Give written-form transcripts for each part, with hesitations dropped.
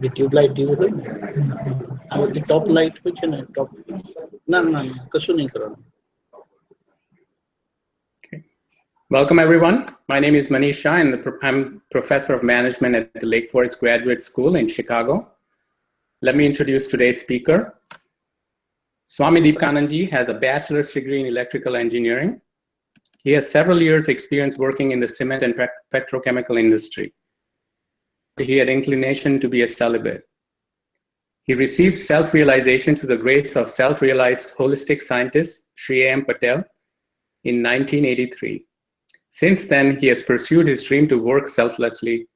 The tube light दियो the top light which है top ना कशु नहीं करो. Welcome everyone. My name is Manish Shah and I'm Professor of Management at the Lake Forest Graduate School in Chicago. Let me introduce today's speaker. Swami Deepakanandji has a bachelor's degree in electrical engineering. He has several years experience working in the cement and petrochemical industry. He had inclination to be a celibate. He received self-realization to the grace of self-realized holistic scientist Sri A.M. Patel in 1983. Since then, he has pursued his dream to work selflessly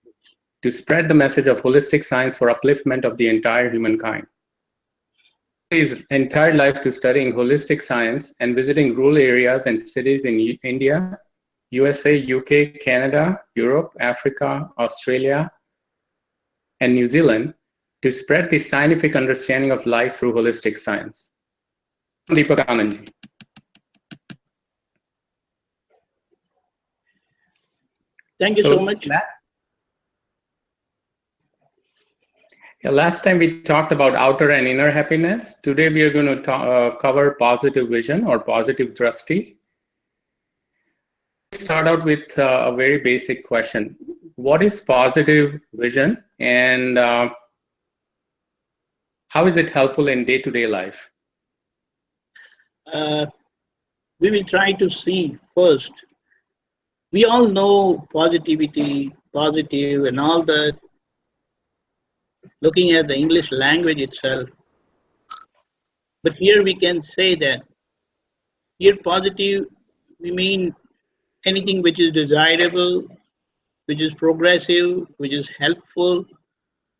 to spread the message of holistic science for upliftment of the entire humankind. His entire life to studying holistic science and visiting rural areas and cities in India, USA, UK, Canada, Europe, Africa, Australia, and New Zealand to spread the scientific understanding of life through holistic science. Deepakanandji. Thank you so much. Last time we talked about outer and inner happiness. Today we are going to cover positive vision or positive Drishti. Start out with a very basic question. What is positive vision and how is it helpful in day-to-day life? We will try to see first. We all know positivity, positive and all that. Looking at the English language itself. But here we can say that here positive, we mean anything which is desirable, which is progressive, which is helpful,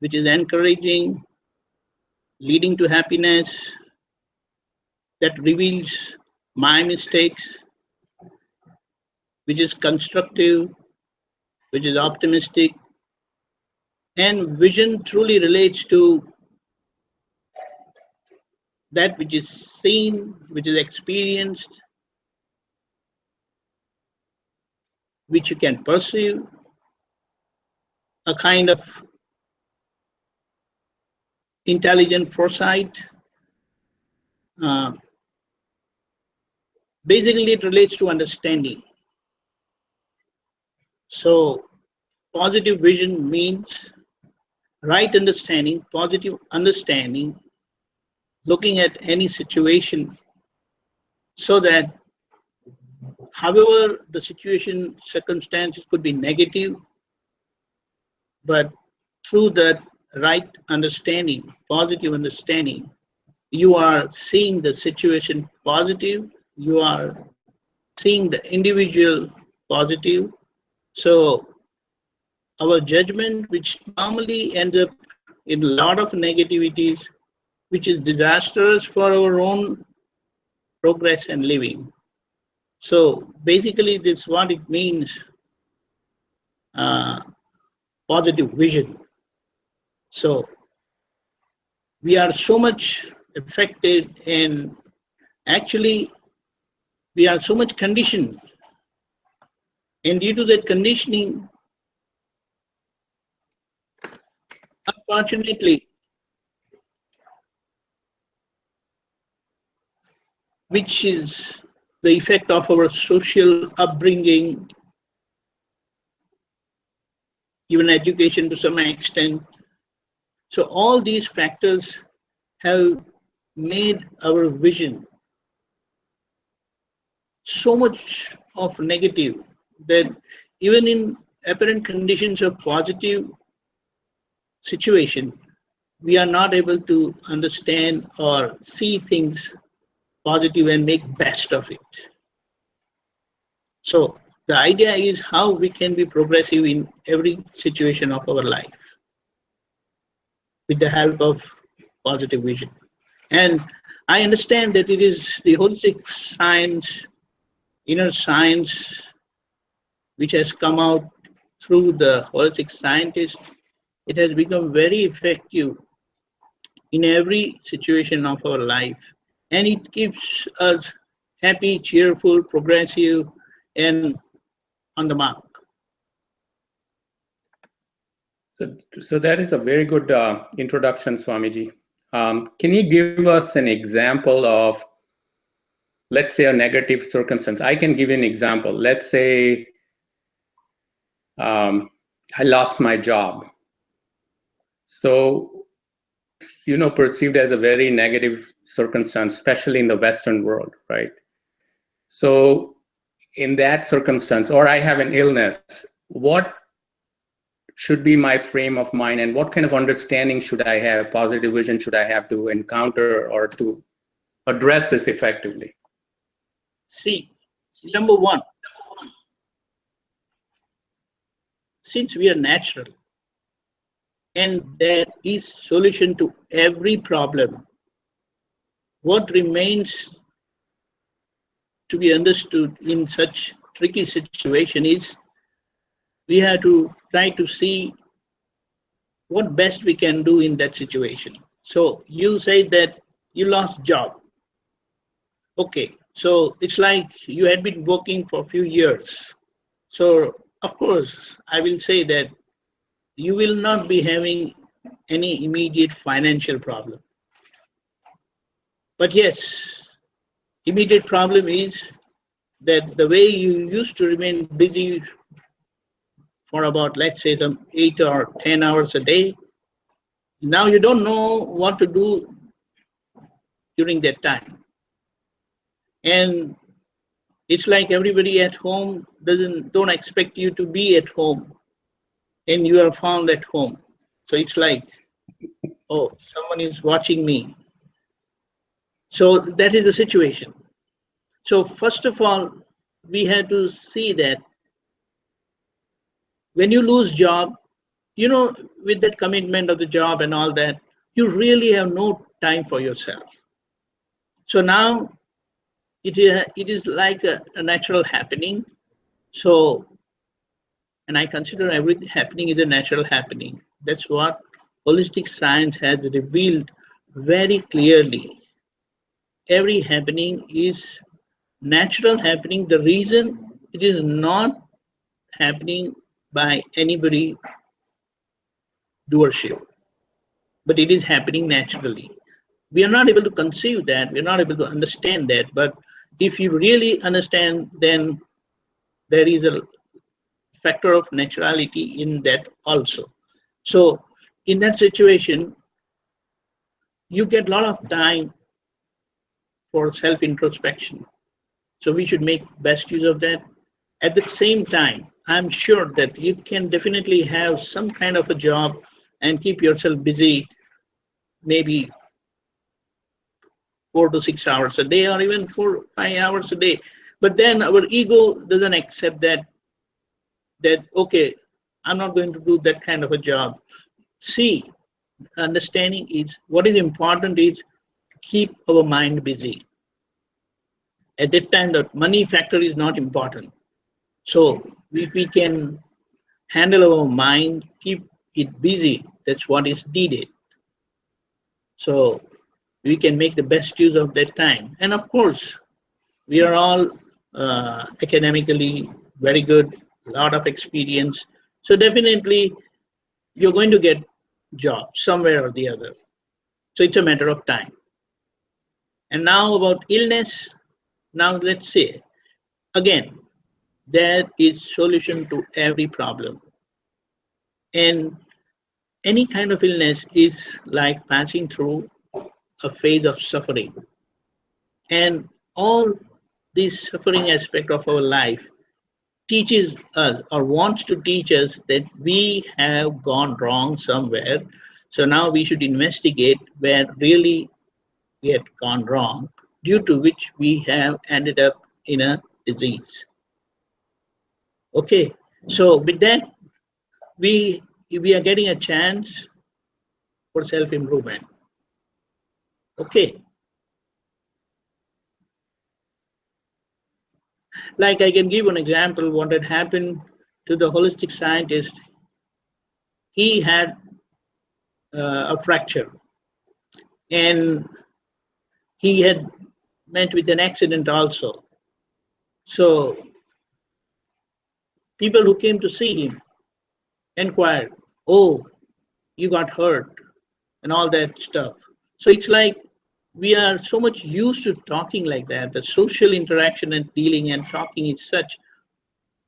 which is encouraging, leading to happiness, that reveals my mistakes, which is constructive, which is optimistic. And vision truly relates to that which is seen, which is experienced, which you can perceive, a kind of intelligent foresight. Basically, it relates to understanding. So, positive vision means right understanding, positive understanding, looking at any situation so that however the situation, circumstances could be negative, but through that right understanding, positive understanding, you are seeing the situation positive, you are seeing the individual positive. So our judgment, which normally ends up in a lot of negativities, which is disastrous for our own progress and living. So basically this is what it means, positive vision. So we are so much affected and actually we are so much conditioned. And due to that conditioning, unfortunately, which is the effect of our social upbringing, even education to some extent. So all these factors have made our vision so much of negative that even in apparent conditions of positive situation, we are not able to understand or see things positive and make best of it. So the idea is how we can be progressive in every situation of our life with the help of positive vision. And I understand that it is the holistic science, inner science, which has come out through the holistic scientist. It has become very effective in every situation of our life. And it keeps us happy, cheerful, progressive, and on the mark. So that is a very good introduction, Swamiji. Can you give us an example of, let's say, a negative circumstance? I can give you an example. Let's say I lost my job. So, perceived as a very negative circumstance, especially in the Western world, right? So, in that circumstance, or I have an illness, what should be my frame of mind, and what kind of understanding should I have, positive vision should I have to encounter or to address this effectively? See, number one, since we are natural and there is solution to every problem, what remains to be understood in such tricky situation is we have to try to see what best we can do in that situation. So you say that you lost job. Okay, so it's like you had been working for a few years. So of course, I will say that you will not be having any immediate financial problem. But yes, immediate problem is that the way you used to remain busy for about, let's say, some 8 or 10 hours a day, now you don't know what to do during that time. And it's like everybody at home don't expect you to be at home, and you are found at home. So it's like, oh, someone is watching me. So that is the situation. So first of all, we had to see that when you lose job, with that commitment of the job and all that, you really have no time for yourself. So now it is like a natural happening. So, and I consider every happening is a natural happening. That's what holistic science has revealed very clearly. Every happening is natural happening. The reason it is not happening by anybody doership, but it is happening naturally. We are not able to conceive that, we are not able to understand that, but if you really understand, then there is a factor of naturality in that also. So in that situation, you get a lot of time for self-introspection. So we should make best use of that. At the same time, I'm sure that you can definitely have some kind of a job and keep yourself busy, maybe 4 to 6 hours a day, or even 4-5 hours a day. But then our ego doesn't accept that okay, I'm not going to do that kind of a job. See, understanding is what is important is keep our mind busy. At that time, the money factor is not important. So if we can handle our mind, keep it busy, that's what is needed. So we can make the best use of that time. And of course, we are all academically very good, a lot of experience. So definitely you're going to get job somewhere or the other. So it's a matter of time. And now about illness, now let's say, again, there is solution to every problem. And any kind of illness is like passing through a phase of suffering. And all this suffering aspect of our life teaches us or wants to teach us that we have gone wrong somewhere. So now we should investigate where really we had gone wrong, due to which we have ended up in a disease. Okay, so with that, we are getting a chance for self-improvement. Okay. Like I can give an example what had happened to the holistic scientist. He had a fracture and he had met with an accident also. So people who came to see him inquired, oh, you got hurt, and all that stuff. So it's like we are so much used to talking like that. The social interaction and dealing and talking is such,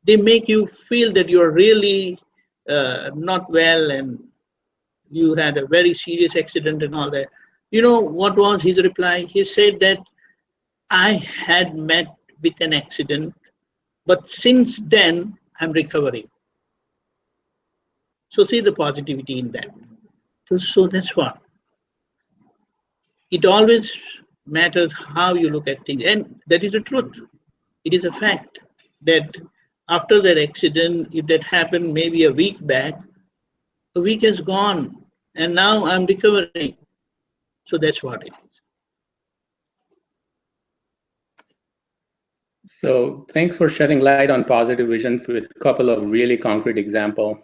they make you feel that you're really not well and you had a very serious accident and all that. You know what was his reply? He said that I had met with an accident, but since then I'm recovering. So see the positivity in that. So that's what. It always matters how you look at things. And that is the truth. It is a fact that after that accident, if that happened maybe a week back, a week has gone and now I'm recovering. So that's what it is. So thanks for shedding light on positive vision with a couple of really concrete examples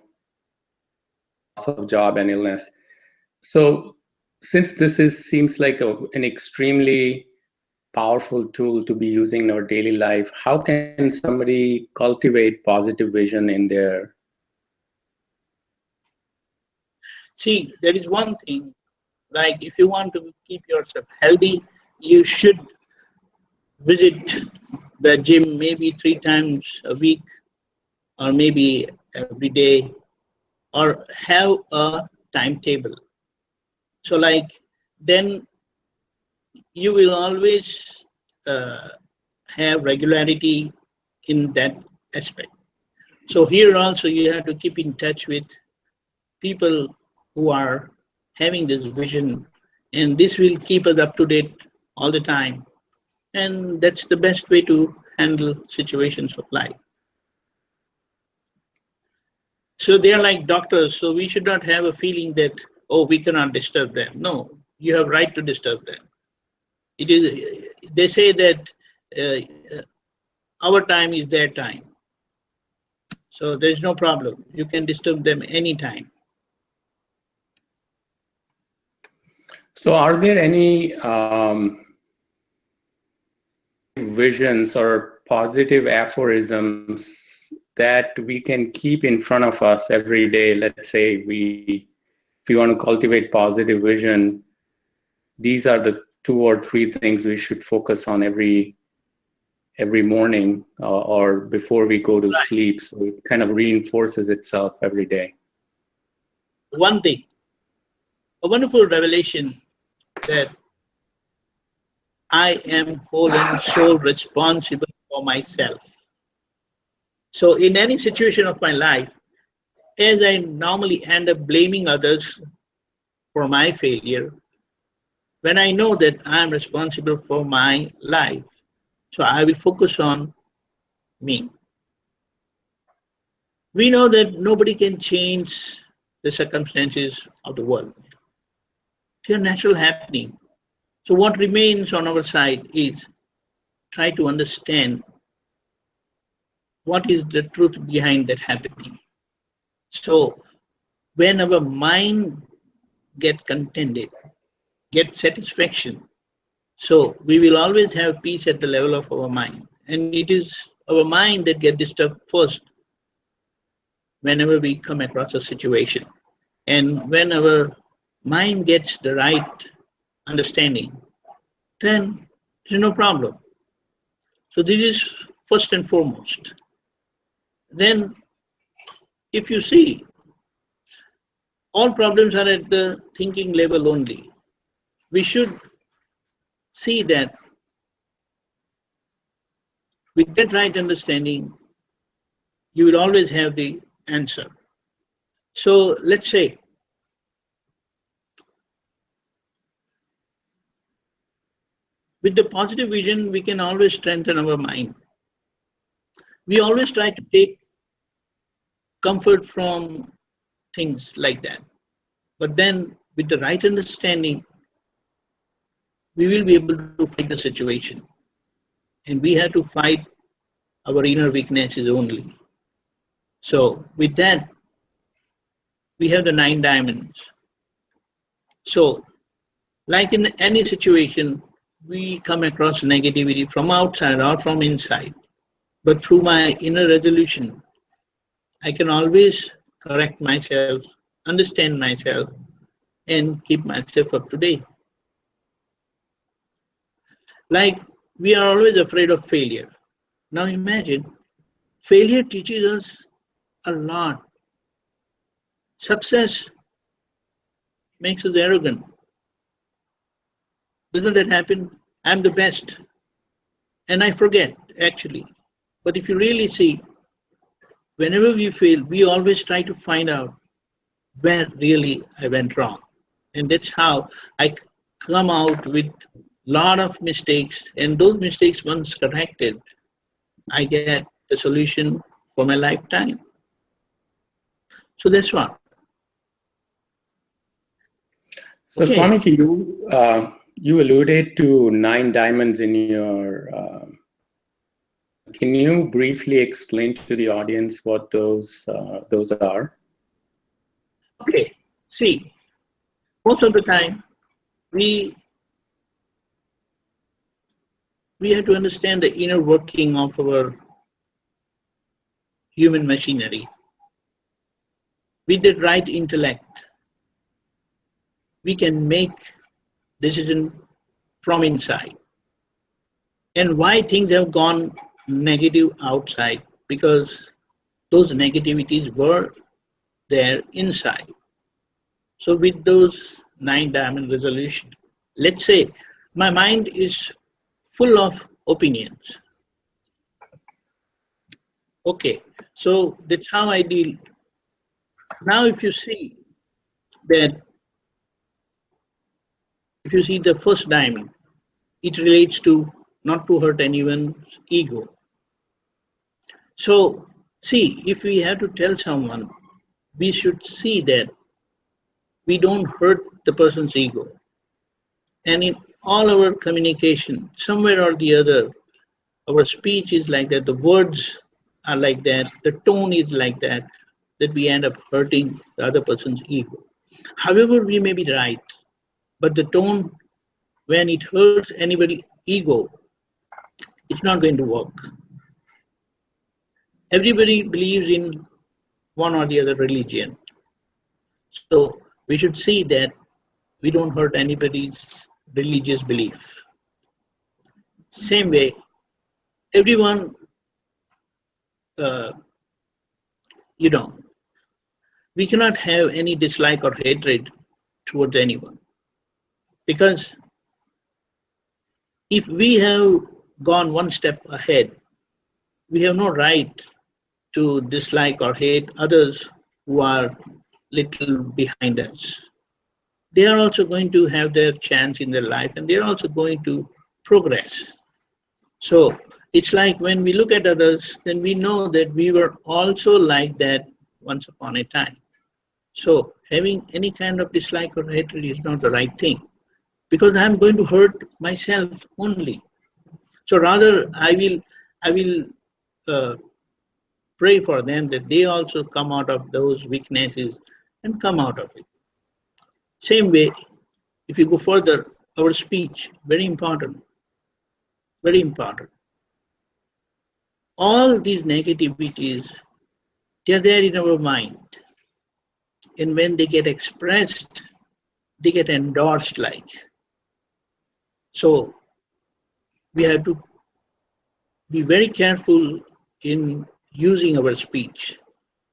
of job and illness. So since this seems like an extremely powerful tool to be using in our daily life, how can somebody cultivate positive vision in their? See, there is one thing, like if you want to keep yourself healthy, you should visit the gym maybe 3 times a week or maybe every day, or have a timetable. So like then you will always have regularity in that aspect. So here also you have to keep in touch with people who are having this vision, and this will keep us up to date all the time. And that's the best way to handle situations of life. So they are like doctors, so we should not have a feeling that, oh, we cannot disturb them. No, you have right to disturb them. It is, they say that our time is their time. So there's no problem. You can disturb them anytime. So are there any visions or positive aphorisms that we can keep in front of us every day? Let's say if we want to cultivate positive vision, these are the 2 or 3 things we should focus on every morning or before we go to sleep, so it kind of reinforces itself every day. One thing, a wonderful revelation that I am whole and sole responsible for myself. So in any situation of my life, as I normally end up blaming others for my failure, when I know that I am responsible for my life, so I will focus on me. We know that nobody can change the circumstances of the world. They are natural happening. So what remains on our side is try to understand what is the truth behind that happening. So when our mind gets contented, get satisfaction, so we will always have peace at the level of our mind. And it is our mind that gets disturbed first whenever we come across a situation. And when our mind gets the right understanding, then there's no problem. So this is first and foremost. Then if you see, all problems are at the thinking level only. We should see that with that right understanding, you will always have the answer. So let's say with the positive vision, we can always strengthen our mind. We always try to take comfort from things like that. But then with the right understanding, we will be able to fight the situation. And we have to fight our inner weaknesses only. So with that, we have the 9 diamonds. So like in any situation, we come across negativity from outside or from inside. But through my inner resolution, I can always correct myself understand myself, and keep myself up to date. Like we are always afraid of failure. Now imagine failure teaches us a lot. Success makes us arrogant. Doesn't that happen? I'm the best. And I forget, actually. But if you really see, whenever we fail, we always try to find out where really I went wrong. And that's how I come out with a lot of mistakes. And those mistakes, once corrected, I get the solution for my lifetime. So that's what. So Okay. Swamiji, you alluded to 9 diamonds in your. Can you briefly explain to the audience what those are? Okay. See, most of the time we have to understand the inner working of our human machinery. With the right intellect, we can make decisions from inside. And why things have gone negative outside? Because those negativities were there inside. So with those 9 diamond resolution, let's say my mind is full of opinions. Okay, so that's how I deal. Now if you see that, if you see the first diamond, it relates to not to hurt anyone's ego. So see, if we have to tell someone, we should see that we don't hurt the person's ego. And in all our communication, somewhere or the other, our speech is like that, the words are like that, the tone is like that we end up hurting the other person's ego. However, we may be right, but the tone, when it hurts anybody's ego, it's not going to work. Everybody believes in one or the other religion. So we should see that we don't hurt anybody's religious belief. Same way, everyone, we cannot have any dislike or hatred towards anyone. Because if we have gone one step ahead, we have no right to dislike or hate others who are little behind us. They are also going to have their chance in their life, and they are also going to progress. So it's like when we look at others, then we know that we were also like that once upon a time. So having any kind of dislike or hatred is not the right thing, because I'm going to hurt myself only. So rather, I will pray for them that they also come out of those weaknesses and come out of it. Same way, if you go further, our speech, very important, very important. All these negativities, they are there in our mind. And when they get expressed, they get endorsed like. So we have to be very careful in using our speech.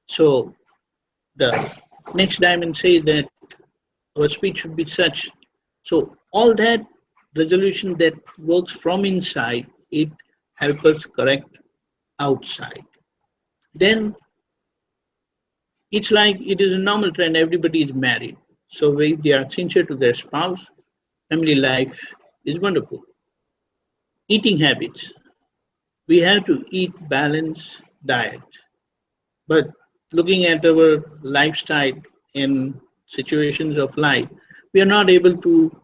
So the next diamond says that our speech should be such. So all that resolution that works from inside, it helps us correct outside. Then it's like it is a normal trend, everybody is married. So if they are sincere to their spouse, family life is wonderful. Eating habits. We have to eat balanced diet. But looking at our lifestyle in situations of life, we are not able to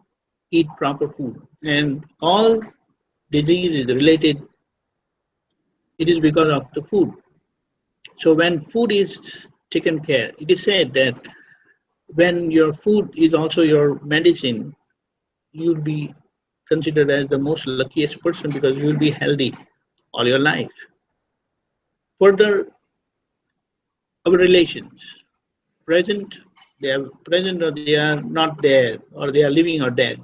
eat proper food. And all diseases related, it is because of the food. So when food is taken care, it is said that when your food is also your medicine, you'll be considered as the most luckiest person because you'll be healthy all your life. Further, our relations, present they are present or they are not there, or they are living or dead.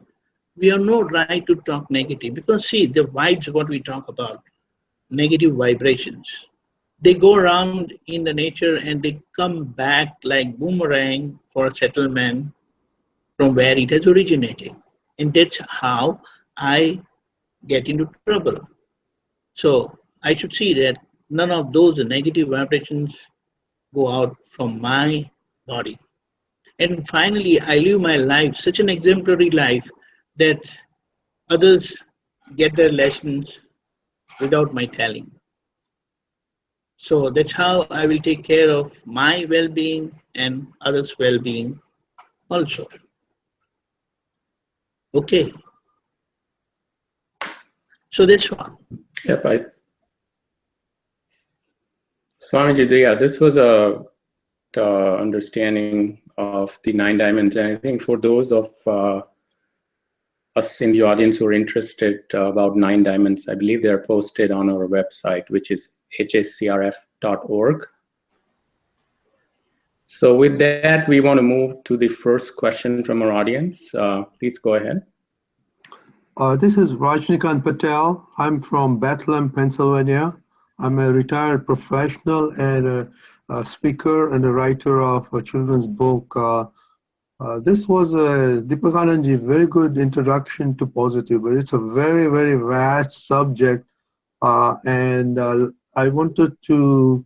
We have no right to talk negative because see, the vibes, what we talk about, negative vibrations, they go around in the nature and they come back like boomerang for a settlement from where it has originated. And that's how I get into trouble. So I should see that none of those negative vibrations go out from my body. And finally, I live my life, such an exemplary life, that others get their lessons without my telling. So that's how I will take care of my well being and others' well being also. Okay, so that's one. Yep. Swamiji, yeah, this was a understanding of the 9 diamonds. And I think for those of us in the audience who are interested about 9 diamonds, I believe they're posted on our website, which is hscrf.org. So with that, we want to move to the first question from our audience. Please go ahead. This is Rajnikant Patel. I'm from Bethlehem, Pennsylvania. I'm a retired professional and a speaker and a writer of a children's book. This was Deepakanandji, very good introduction to positive, but it's a very, very vast subject. And I wanted to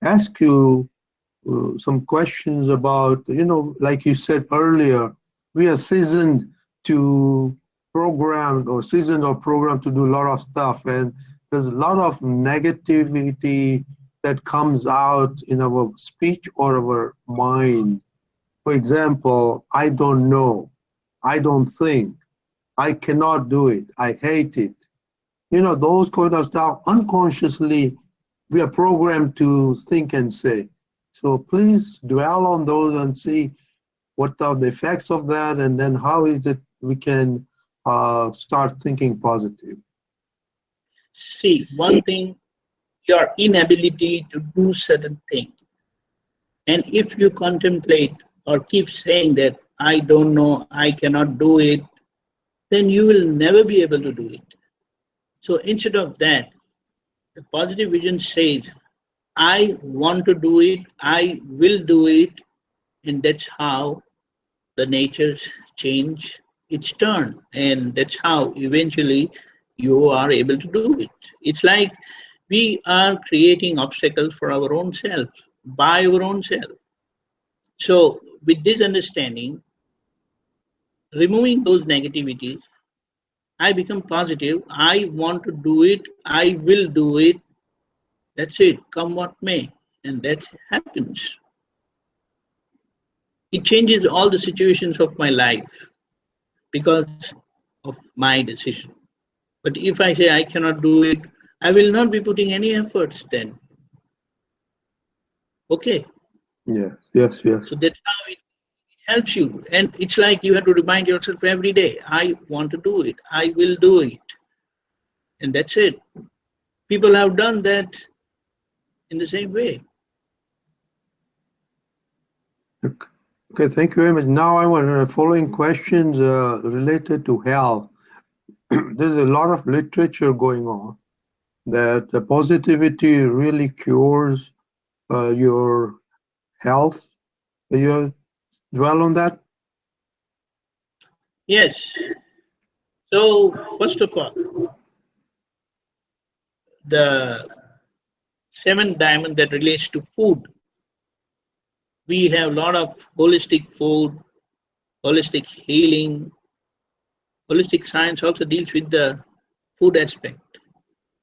ask you some questions about, like you said earlier, we are seasoned or programmed to do a lot of stuff, and there's a lot of negativity that comes out in our speech or our mind. For example, I don't know, I don't think, I cannot do it, I hate it. Those kind of stuff, unconsciously, we are programmed to think and say. So please dwell on those and see what are the effects of that, and then how is it we can start thinking positive. See, one thing, your inability to do certain things. And if you contemplate or keep saying that I don't know, I cannot do it, then you will never be able to do it. So instead of that, the positive vision says, I want to do it, I will do it, and that's how the natures change its turn, and that's how eventually you are able to do it. It's like we are creating obstacles for our own self, by our own self. So with this understanding, removing those negativities, I become positive, I want to do it, I will do it, that's it, come what may, and that happens. It changes all the situations of my life because of my decision. But if I say I cannot do it, I will not be putting any efforts then. Okay? Yes. So that's how it helps you. And it's like you have to remind yourself every day, I want to do it, I will do it. And that's it. People have done that in the same way. Okay, thank you very much. Now I want following questions related to health. There's a lot of literature going on that the positivity really cures your health. Do you dwell on that? Yes. So first of all, the 7th diamond that relates to food. We have a lot of holistic food, holistic healing. Holistic science also deals with the food aspect.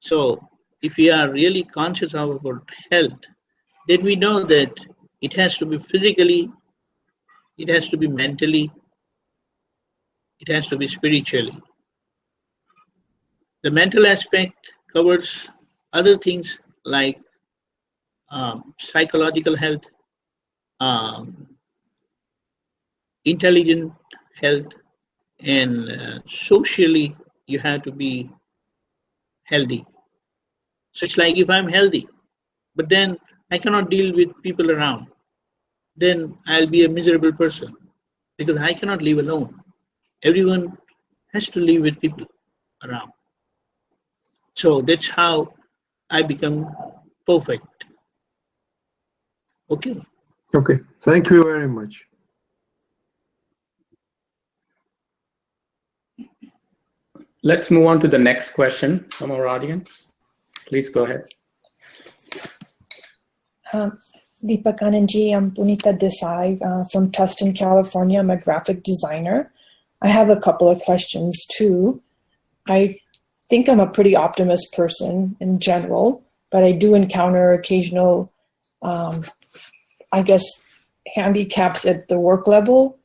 So if we are really conscious of our health, then we know that it has to be physically, it has to be mentally, it has to be spiritually. The mental aspect covers other things like psychological health, intelligent health, and socially you have to be healthy. So it's like if I'm healthy, but then I cannot deal with people around, then I'll be a miserable person because I cannot live alone. Everyone has to live with people around. So that's how I become perfect. Okay. Okay. Thank you very much. Let's move on to the next question from our audience. Please go ahead. Deepak Anandji, I'm Punita Desai from Tustin, California. I'm a graphic designer. I have a couple of questions too. I think I'm a pretty optimist person in general, but I do encounter occasional, I guess, handicaps at the work level.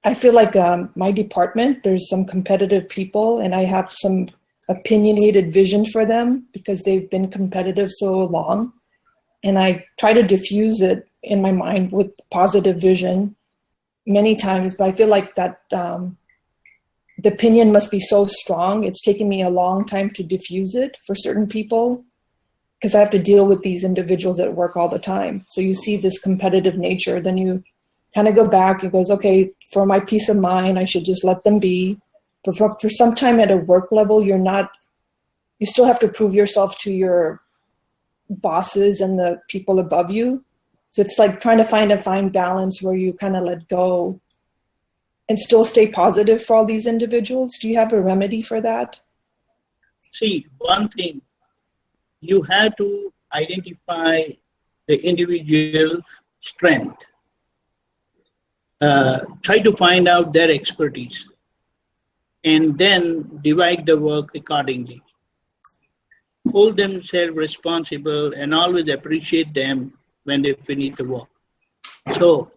I feel like my department, there's some competitive people and I have some opinionated vision for them because they've been competitive so long. And I try to diffuse it in my mind with positive vision many times, but I feel like that the opinion must be so strong. It's taken me a long time to diffuse it for certain people because I have to deal with these individuals at work all the time. So you see this competitive nature, then you kind of go back and goes, okay, for my peace of mind, I should just let them be. But for some time at a work level, you still have to prove yourself to your bosses and the people above you. So it's like trying to find a fine balance where you kind of let go and still stay positive for all these individuals. Do you have a remedy for that? See, one thing, you have to identify the individual's strength. Try to find out their expertise and then divide the work accordingly. Hold themselves responsible and always appreciate them when they finish the work. So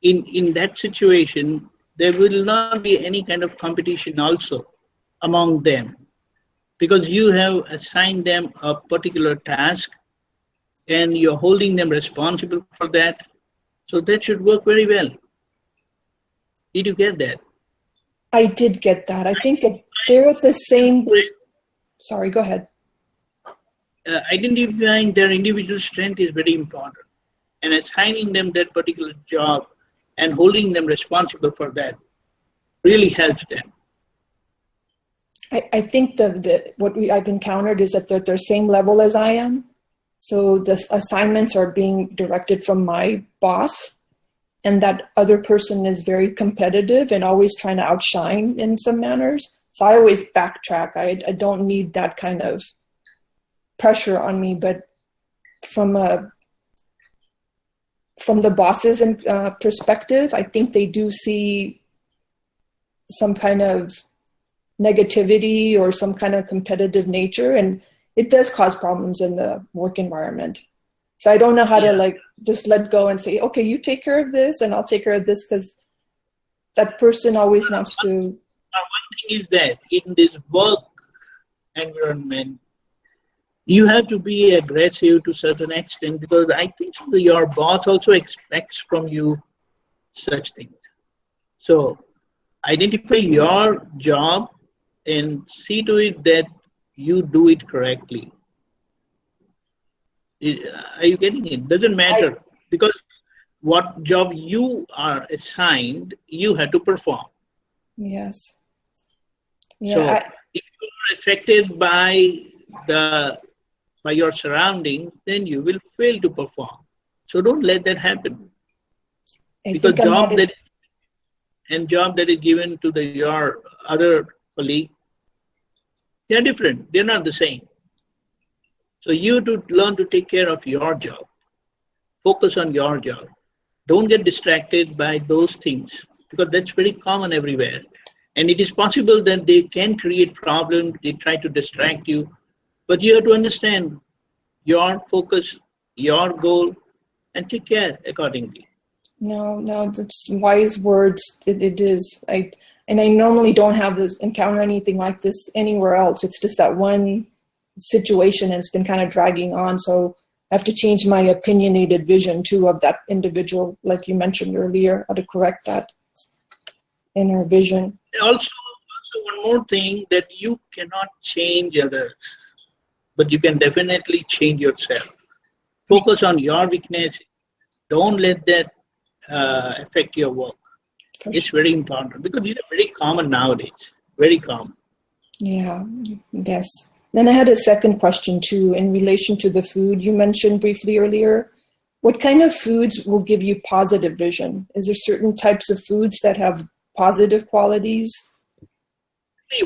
in that situation, there will not be any kind of competition also among them because you have assigned them a particular task and you're holding them responsible for that. So that should work very well. Did you get that? I did get that. I think they're at the same. Sorry, go ahead. Identifying their individual strength is very important, and assigning them that particular job and holding them responsible for that really helps them. I think what I've encountered is that they're at the same level as I am. So the assignments are being directed from my boss, and that other person is very competitive and always trying to outshine in some manners. So I always backtrack. I don't need that kind of pressure on me, but from the boss's perspective, I think they do see some kind of negativity or some kind of competitive nature, and it does cause problems in the work environment. So I don't know how to just let go and say, okay, you take care of this and I'll take care of this, because that person always wants to. One thing is that in this work environment, you have to be aggressive to a certain extent, because I think your boss also expects from you such things. So identify your job and see to it that you do it correctly. Are you getting it? Doesn't matter, because what job you are assigned, you have to perform. Yes. Yeah. So if you are affected by your surroundings, then you will fail to perform. So don't let that happen. Because job that is given to your other colleague, they are different. They're not the same. So you have to learn to take care of your job. Focus on your job. Don't get distracted by those things, because that's very common everywhere. And it is possible that they can create problems. They try to distract you. But you have to understand your focus, your goal, and take care accordingly. No, that's wise words. It is. I normally don't encounter anything like this anywhere else. It's just that one situation, and it's been kind of dragging on. So I have to change my opinionated vision too of that individual, like you mentioned earlier, how to correct that inner vision. Also one more thing, that you cannot change others, but you can definitely change yourself. Focus on your weakness Don't let that affect your work. It's very important because these are very common nowadays. Very common. Yeah, yes. Then I had a second question too in relation to the food you mentioned briefly earlier. What kind of foods will give you positive vision? Is there certain types of foods that have positive qualities?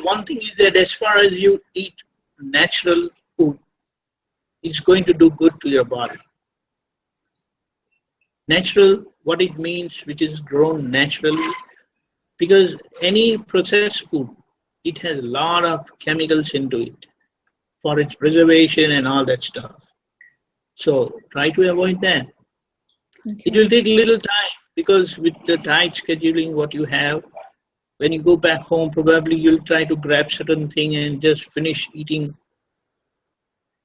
One thing is that as far as you eat natural food, it's going to do good to your body. Natural, what it means, which is grown naturally, because any processed food, it has a lot of chemicals into it for its preservation and all that stuff. So try to avoid that. Okay. It will take a little time because with the tight scheduling what you have, when you go back home, probably you'll try to grab certain thing and just finish eating.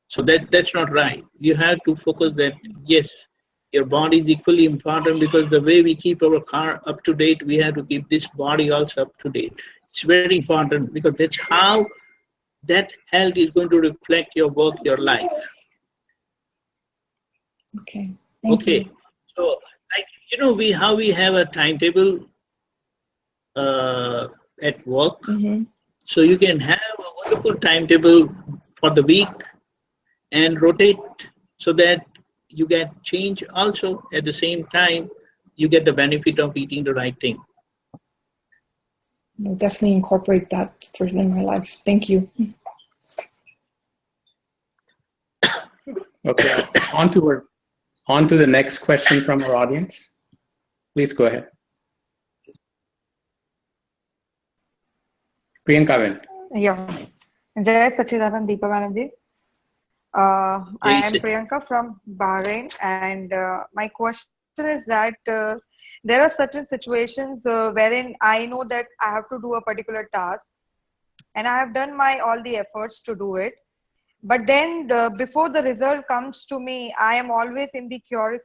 So that's not right. You have to focus that, yes, your body is equally important because the way we keep our car up to date, we have to keep this body also up to date. It's very important because that's how that health is going to reflect your work, your life. Okay. Thank you. So, like, how we have a timetable at work. Mm-hmm. So you can have a wonderful timetable for the week and rotate so that you get change also at the same time. You get the benefit of eating the right thing. I'll definitely incorporate that in my life. Thank you. Okay, on to the next question from our audience. Please go ahead. Priyanka. Yeah. Jai Sachidanand Deepa Banerjee. I am Priyanka from Bahrain, and my question is that there are certain situations wherein I know that I have to do a particular task, and I have done all the efforts to do it. But then before the result comes to me, I am always in the curious,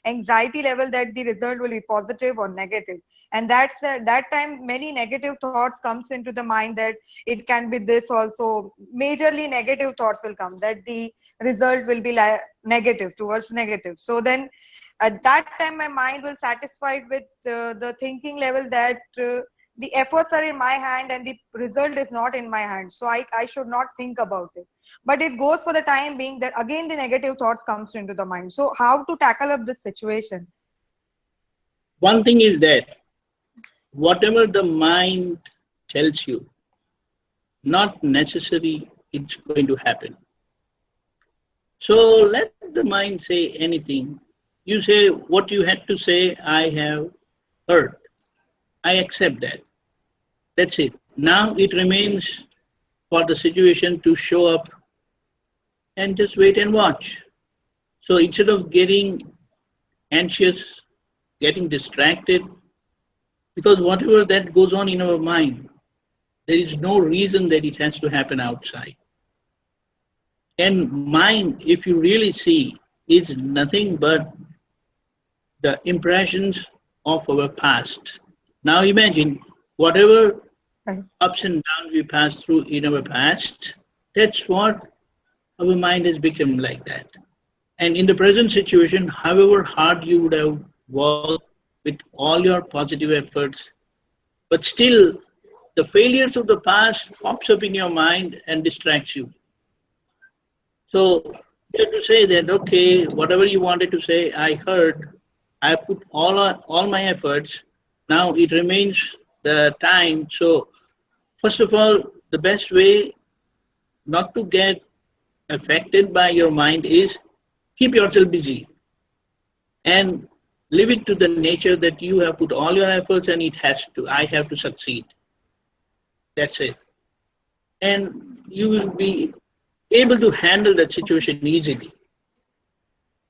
anxiety level that the result will be positive or negative. And that time many negative thoughts comes into the mind that it can be this also. Majorly negative thoughts will come that the result will be negative towards negative. So then at that time my mind will satisfied with the thinking level that the efforts are in my hand and the result is not in my hand. So I should not think about it. But it goes for the time being that again the negative thoughts comes into the mind. So how to tackle up this situation? One thing is that whatever the mind tells you, not necessarily it's going to happen. So let the mind say anything. You say what you had to say, I have heard. I accept that. That's it. Now it remains for the situation to show up and just wait and watch. So instead of getting anxious, getting distracted, because whatever that goes on in our mind, there is no reason that it has to happen outside. And mind, if you really see, is nothing but the impressions of our past. Now imagine whatever ups and downs we passed through in our past, that's what our mind has become like that. And in the present situation, however hard you would have worked with all your positive efforts, but still the failures of the past pops up in your mind and distracts you. So you have to say that, okay, whatever you wanted to say, I heard, I put all my efforts, now it remains the time. So first of all, the best way not to get affected by your mind is keep yourself busy and leave it to the nature that you have put all your efforts and I have to succeed. That's it. And you will be able to handle that situation easily.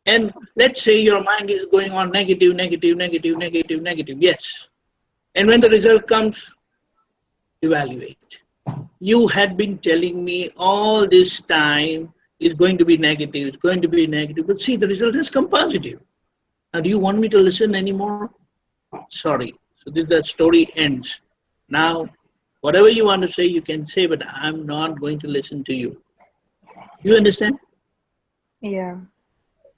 And let's say your mind is going on negative. Yes. And when the result comes, evaluate. You had been telling me all this time it's going to be negative, but see, the result has come positive. Now, do you want me to listen anymore? Sorry. So the story ends. Now, whatever you want to say, you can say, but I'm not going to listen to you. You understand? Yeah,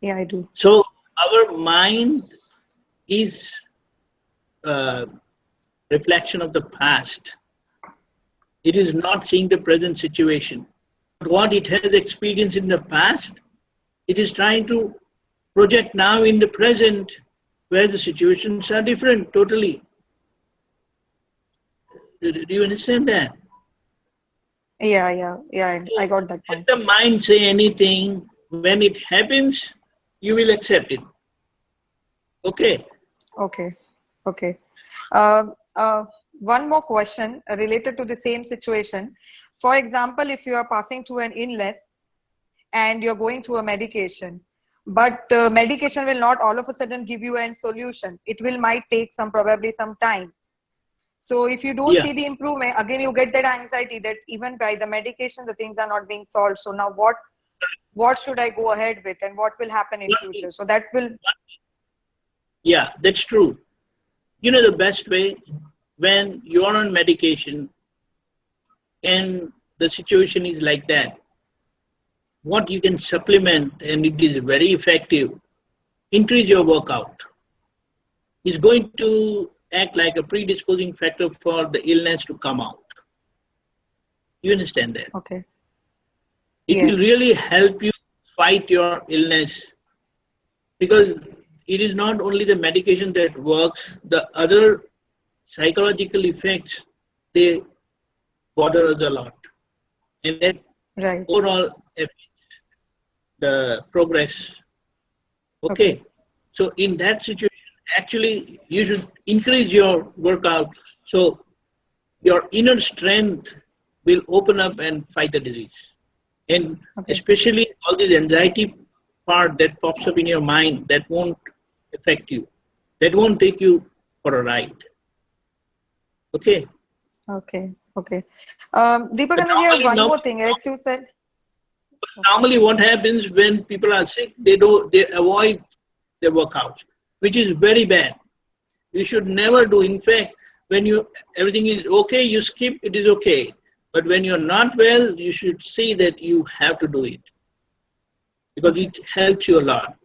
I do. So our mind is a reflection of the past. It is not seeing the present situation. What it has experienced in the past, it is trying to project now in the present where the situations are different totally. Do you understand that? Yeah, I got that point. Let the mind say anything. When it happens, you will accept it. Okay. Okay. One more question related to the same situation. For example, if you are passing through an illness and you're going through a medication, but medication will not all of a sudden give you a solution. It might take probably some time. So if you don't see the improvement, again you get that anxiety that even by the medication the things are not being solved. So now what should I go ahead with, and what will happen in future? So that will. Yeah, that's true. You know, the best way when you're on medication and the situation is like that, what you can supplement, and it is very effective, increase your workout. It's going to act like a predisposing factor for the illness to come out. You understand that? Okay. It will really help you fight your illness, because it is not only the medication that works, the other psychological effects, they bother us a lot. And that overall affects the progress. Okay. So in that situation, actually, you should increase your workout so your inner strength will open up and fight the disease. And especially all this anxiety part that pops up in your mind, that won't affect you. That won't take you for a ride. Okay? Okay. Deepak, I have one more thing. As you said. Normally what happens when people are sick, they avoid their workouts, which is very bad. You should never do. In fact, when everything is okay, you skip, it is okay. But when you're not well, you should see that you have to do it, because it helps you a lot.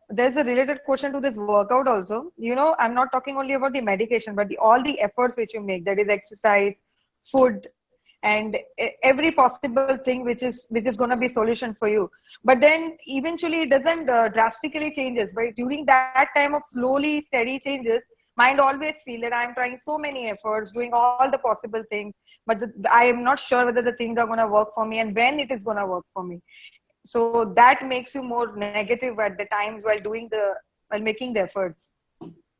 There's a related question to this workout also. You know, I'm not talking only about the medication, but all the efforts which you make, that is exercise, food, and every possible thing which is going to be solution for you. But then eventually it doesn't drastically changes. But during that time of slowly steady changes, mind always feel that I'm trying so many efforts, doing all the possible things, but I am not sure whether the things are going to work for me and when it is going to work for me. So that makes you more negative at the times while making the efforts.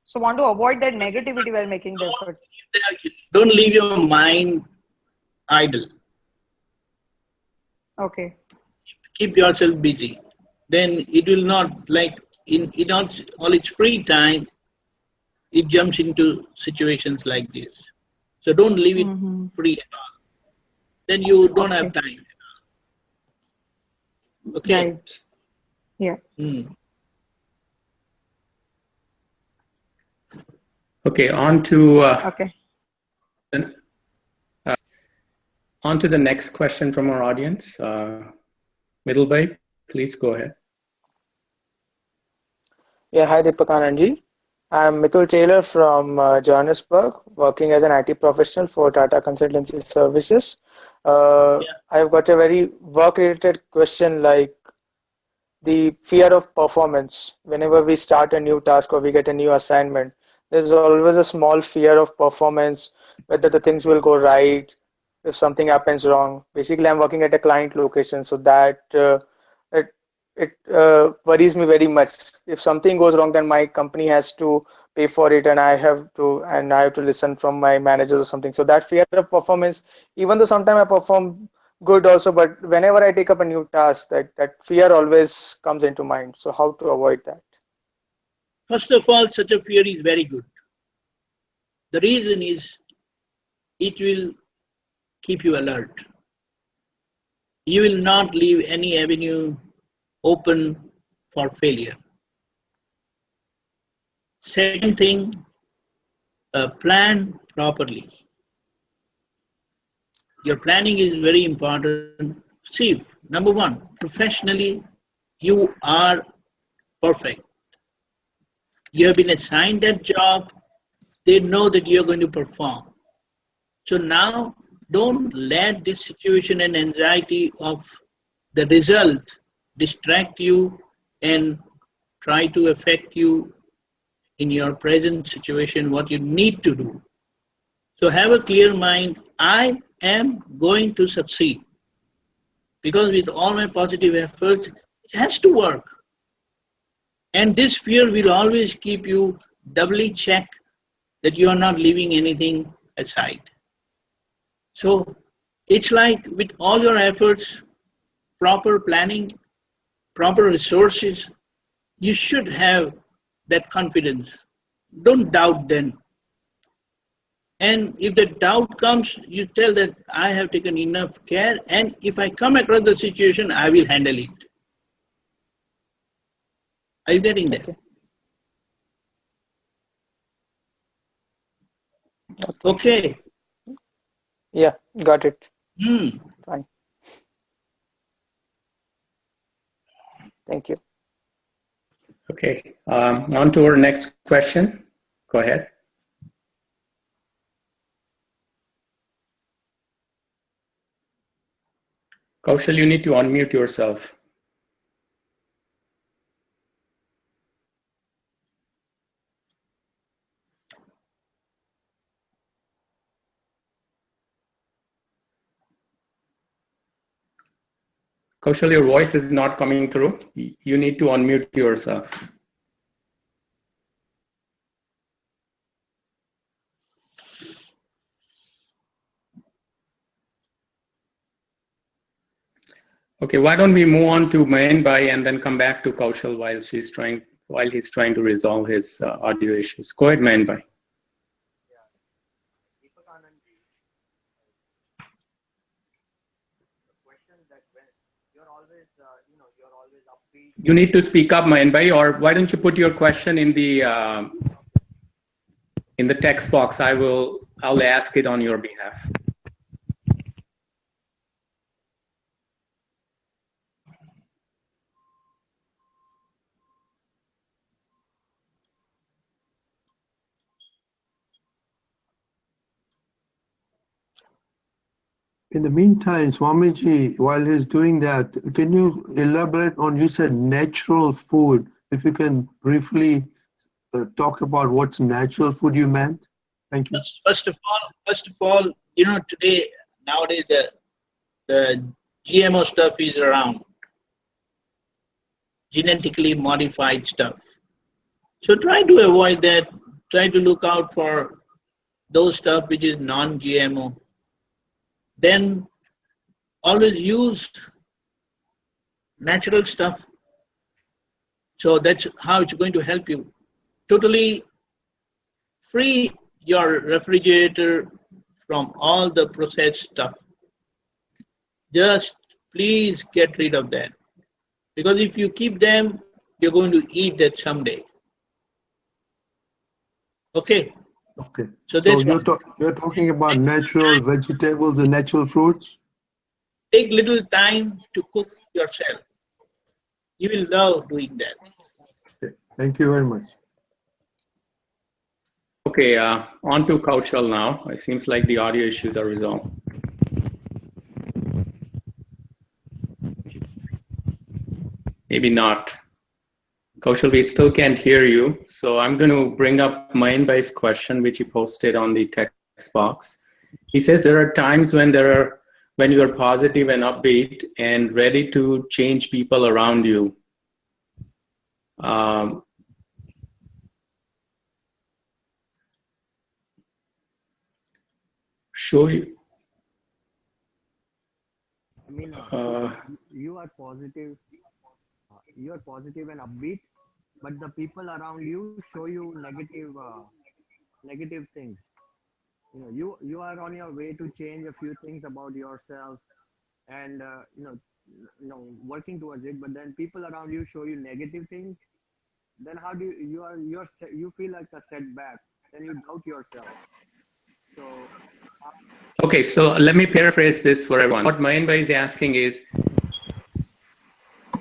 So want to avoid that negativity while making the efforts. Don't leave your mind idle. Okay. Keep yourself busy. Then it will not, like in all its free time, it jumps into situations like this. So don't leave it free at all. Then you don't have time. Okay. Right. Yeah. Okay, on to the next question from our audience. Middlebury, please go ahead. Yeah, hi Deepak Anandji. I'm Mithul Taylor from Johannesburg, working as an IT professional for Tata Consultancy Services. I've got a very work-related question, like the fear of performance. Whenever we start a new task or we get a new assignment, there's always a small fear of performance, whether the things will go right, if something happens wrong. Basically, I'm working at a client location, so that it worries me very much. If something goes wrong, then my company has to pay for it, and I have to listen from my managers or something. So that fear of performance, even though sometimes I perform good also, but whenever I take up a new task, that fear always comes into mind. So how to avoid that? First of all, such a fear is very good. The reason is it will keep you alert. You will not leave any avenue open for failure. Second thing, plan properly. Your planning is very important. See, number one, professionally, You are perfect. You have been assigned that job. They know that you're going to perform. So now don't let this situation and anxiety of the result distract you and try to affect you in your present situation, what you need to do. So have a clear mind. I am going to succeed because with all my positive efforts, it has to work. And this fear will always keep you doubly checked that you are not leaving anything aside. So it's like with all your efforts, proper planning, proper resources, you should have that confidence. Don't doubt then. And if the doubt comes, you tell that I have taken enough care, and if I come across the situation, I will handle it. Are you getting that? Okay. Yeah, got it. Fine. Thank you. Okay, on to our next question. Go ahead. Kaushal, you need to unmute yourself. Kaushal, your voice is not coming through. You need to unmute yourself. Okay, why don't we move on to Mayanbai and then come back to Kaushal while he's trying to resolve his audio issues. Go ahead, Mayanbai. You need to speak up, Mayanbai, or why don't you put your question in the text box? I'll ask it on your behalf. In the meantime, Swamiji, while he's doing that, can you elaborate on, you said natural food, if you can briefly talk about what's natural food you meant? Thank you. First of all, you know, nowadays the GMO stuff is around, genetically modified stuff. So try to avoid that. Try to look out for those stuff which is non-GMO. Then always use natural stuff. So that's how it's going to help you. Totally free your refrigerator from all the processed stuff. Just please get rid of that. Because if you keep them, you're going to eat that someday. Okay. Okay. So you're talking about natural vegetables and natural fruits? Take little time to cook yourself. You will love doing that. Okay. Thank you very much. Okay, on to Kaushal now. It seems like the audio issues are resolved. Maybe not. Kaushal, we still can't hear you. So I'm going to bring up Mayanbai's question, which he posted on the text box. He says there are times when you are positive and upbeat and ready to change people around you. Show you. I mean, you are positive. You are positive and upbeat, but the people around you show you negative things. You are on your way to change a few things about yourself, and working towards it. But then people around you show you negative things. Then how do you feel like a setback? Then you doubt yourself. So. Okay, so let me paraphrase this for everyone. What Mayanbai is asking is,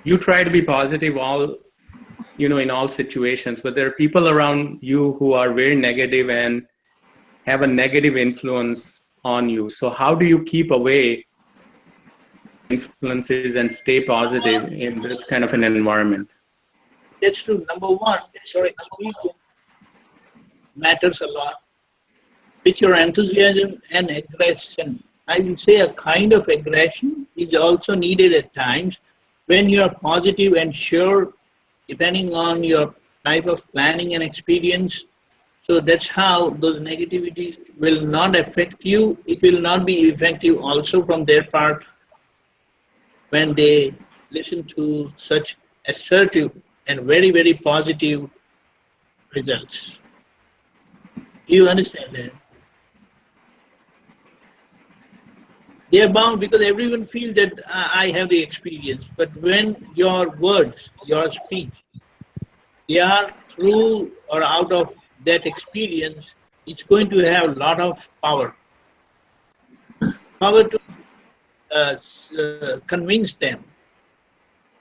you try to be positive in all situations, but there are people around you who are very negative and have a negative influence on you. So how do you keep away influences and stay positive in this kind of an environment? That's true. Number one, experience matters a lot. With your enthusiasm and aggression, I will say a kind of aggression is also needed at times when you are positive and sure, depending on your type of planning and experience. So that's how those negativities will not affect you. It will not be effective also from their part when they listen to such assertive and very, very positive results. Do you understand that? They are bound because everyone feels that I have the experience. But when your words, your speech, they are through or out of that experience, it's going to have a lot of power. Power to convince them.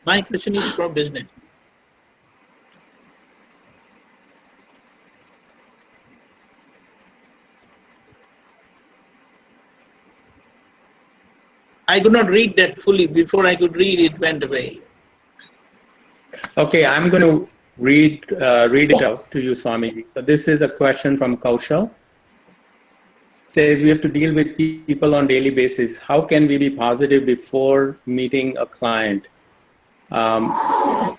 My question is for business. I could not read that fully. Before I could read, it went away. Okay, I'm going to read it out to you, Swamiji. So this is a question from Kaushal. It says, we have to deal with people on a daily basis. How can we be positive before meeting a client? As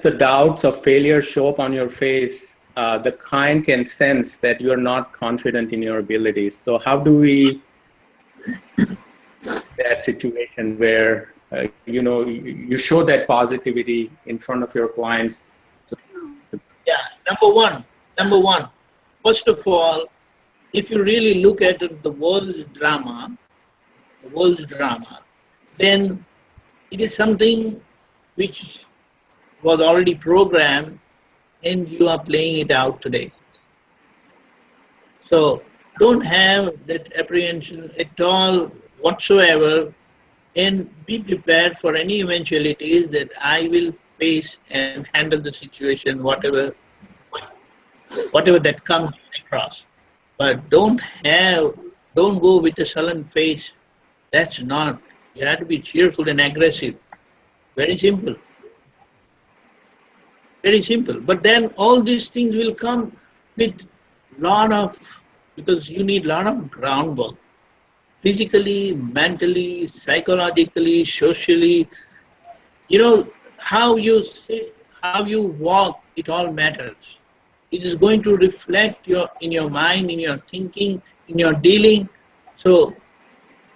the doubts of failure show up on your face, the client can sense that you're not confident in your abilities. So how do we that situation where you show that positivity in front of your clients? Yeah, number one, first of all, if you really look at the world's drama, then it is something which was already programmed and you are playing it out today. So don't have that apprehension at all whatsoever, and be prepared for any eventualities that I will face and handle the situation, whatever that comes across. But don't go with a sullen face. That's not. You have to be cheerful and aggressive. Very simple. Very simple. But then all these things will come with because you need a lot of groundwork. Physically, mentally, psychologically, socially. How you sit, how you walk, it all matters. It is going to reflect in your mind, in your thinking, in your dealing. So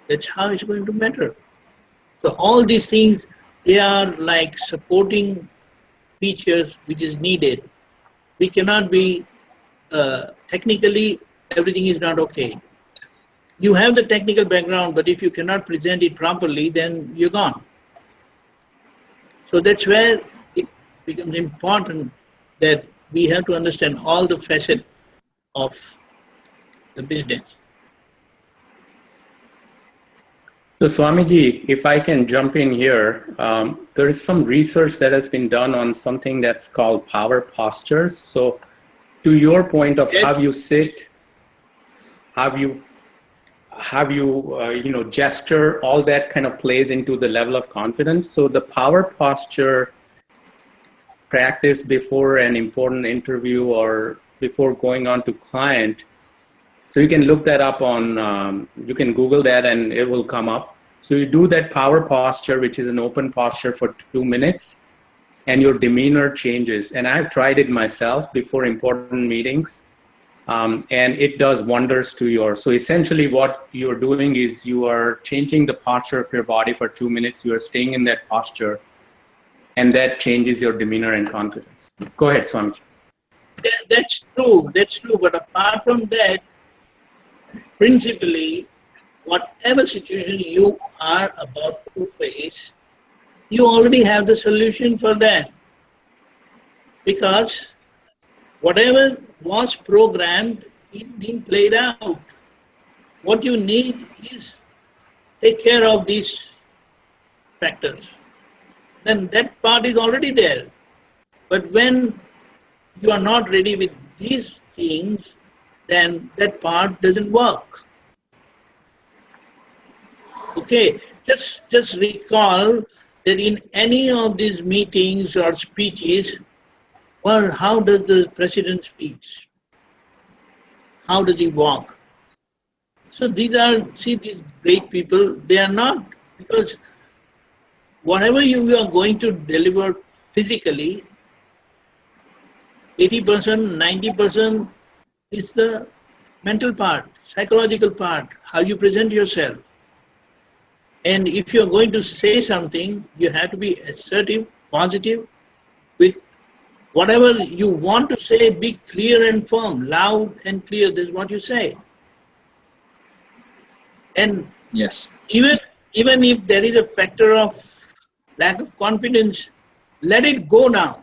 that's how it's going to matter. So all these things, they are like supporting features which is needed. We cannot be, technically, everything is not okay. You have the technical background, but if you cannot present it properly, then you're gone. So that's where it becomes important that we have to understand all the facets of the business. So Swamiji, if I can jump in here, there is some research that has been done on something that's called power postures. So to your point of how you sit, how you gesture, all that kind of plays into the level of confidence. So the power posture practice before an important interview or before going on to client. So you can look that up on, you can Google that and it will come up. So you do that power posture, which is an open posture for 2 minutes, and your demeanor changes. And I've tried it myself before important meetings. And it does wonders to so essentially what you're doing is you are changing the posture of your body for 2 minutes. You are staying in that posture, and that changes your demeanor and confidence. Go ahead, Swamiji. That's true. But apart from that, principally, whatever situation you are about to face, you already have the solution for that. Because whatever was programmed is being played out. What you need is take care of these factors. then that part is already there. But when you are not ready with these things, then that part doesn't work. Okay, just recall that in any of these meetings or speeches, well, how does the president speak? How does he walk? So these great people, they are not, because whatever you are going to deliver physically, 80%, 90% is the mental part, psychological part, how you present yourself. And if you're going to say something, you have to be assertive, positive, with whatever you want to say, be clear and firm, loud and clear. This is what you say. And Yes. even if there is a factor of lack of confidence, let it go now.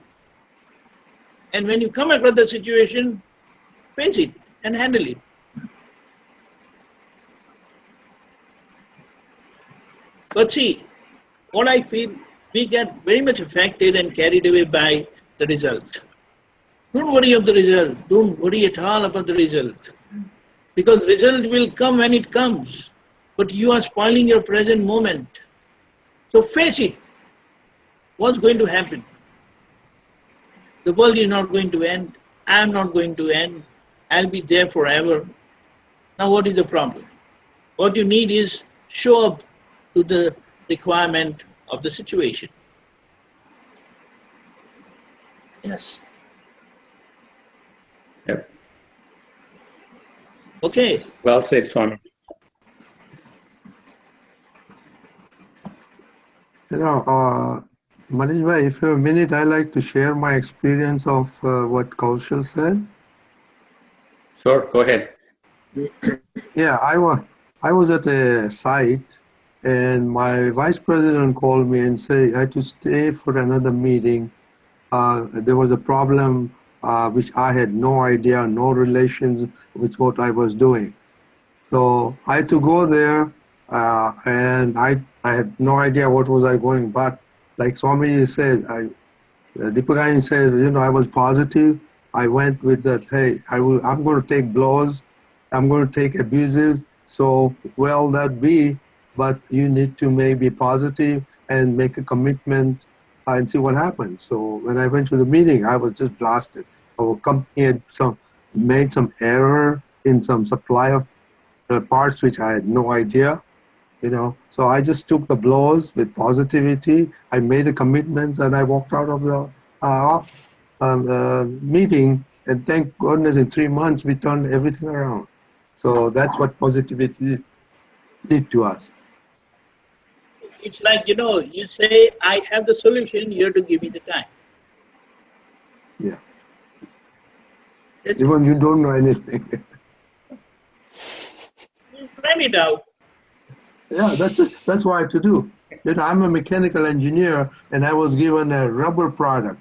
And when you come across the situation, face it and handle it. But see, what I feel, we get very much affected and carried away by the result. Don't worry of the result. Don't worry at all about the result. Because result will come when it comes. But you are spoiling your present moment. So face it. What's going to happen? The world is not going to end. I am not going to end. I'll be there forever. Now what is the problem? What you need is show up to the requirement of the situation. Yes. Yep. Okay. Well said, Swami. Manish bhai, if you have a minute, I'd like to share my experience of what Kaushal said. Sure, go ahead. Yeah, I was at a site, and my vice president called me and said I had to stay for another meeting. There was a problem which I had no idea, no relations with what I was doing. So I had to go there, and I had no idea what was I going. But like Swami said, Deepakayani says, I was positive. I went with that. Hey, I'm going to take blows. I'm going to take abuses. So well that be, but you need to maybe positive and make a commitment and see what happens. So when I went to the meeting, I was just blasted. Our company had made some error in some supply of parts which I had no idea. So I just took the blows with positivity. I made a commitment and I walked out of the meeting. And thank goodness in 3 months we turned everything around. So that's what positivity did to us. It's like, you say, I have the solution, you have to give me the time. Yeah. That's Even you don't know anything. Plan it out. Yeah, that's what I had to do. I'm a mechanical engineer, and I was given a rubber product.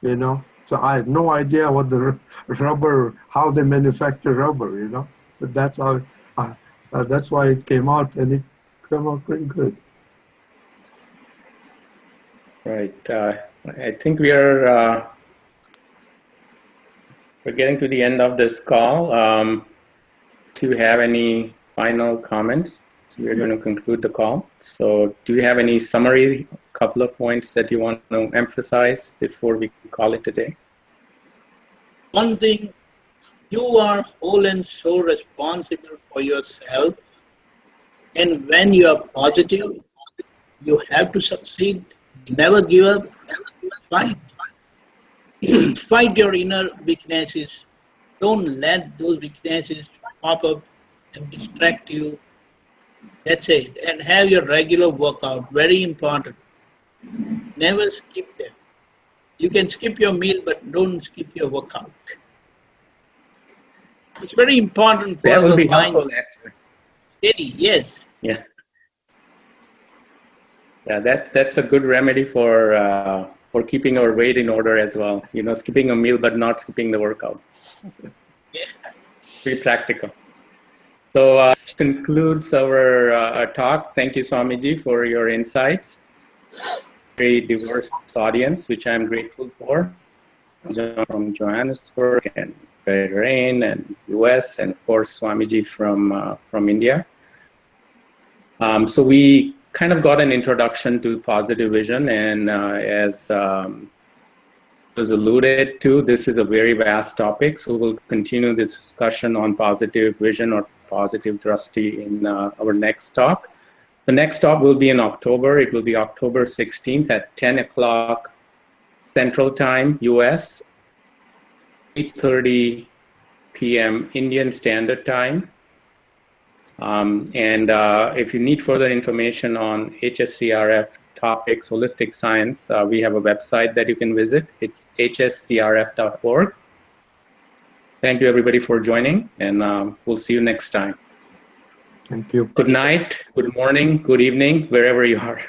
So I had no idea what the rubber, how they manufacture rubber. But that's how, that's why it came out, and it came out pretty good. Right. I think we're getting to the end of this call. Do you have any final comments? So we're going to conclude the call. So do you have any summary, couple of points that you want to emphasize before we call it a day? One thing, you are whole and so responsible for yourself. And when you are positive, you have to succeed. Never give up. Fight. Fight your inner weaknesses. Don't let those weaknesses pop up and distract you. That's it. And have your regular workout. Very important. Never skip them. You can skip your meal, but don't skip your workout. It's very important for that will the be mind. helpful, actually. Steady, yes. Yeah. Yeah, that's a good remedy for keeping our weight in order as well. Skipping a meal but not skipping the workout. Yeah. Pretty practical. So this concludes our talk. Thank you, Swamiji, for your insights. very diverse audience, which I'm grateful for. John from Johannesburg and Bahrain and US, and of course Swamiji from India. So we kind of got an introduction to positive vision, and as was alluded to, this is a very vast topic, so we'll continue this discussion on positive vision or positive Drishti in our next talk. The next talk will be in October. It will be October 16th at 10 o'clock Central Time, US, 8:30 p.m. Indian Standard Time. If you need further information on HSCRF topics, holistic science, we have a website that you can visit. It's hscrf.org. Thank you, everybody, for joining, and we'll see you next time. Thank you. Good night, good morning, good evening, wherever you are.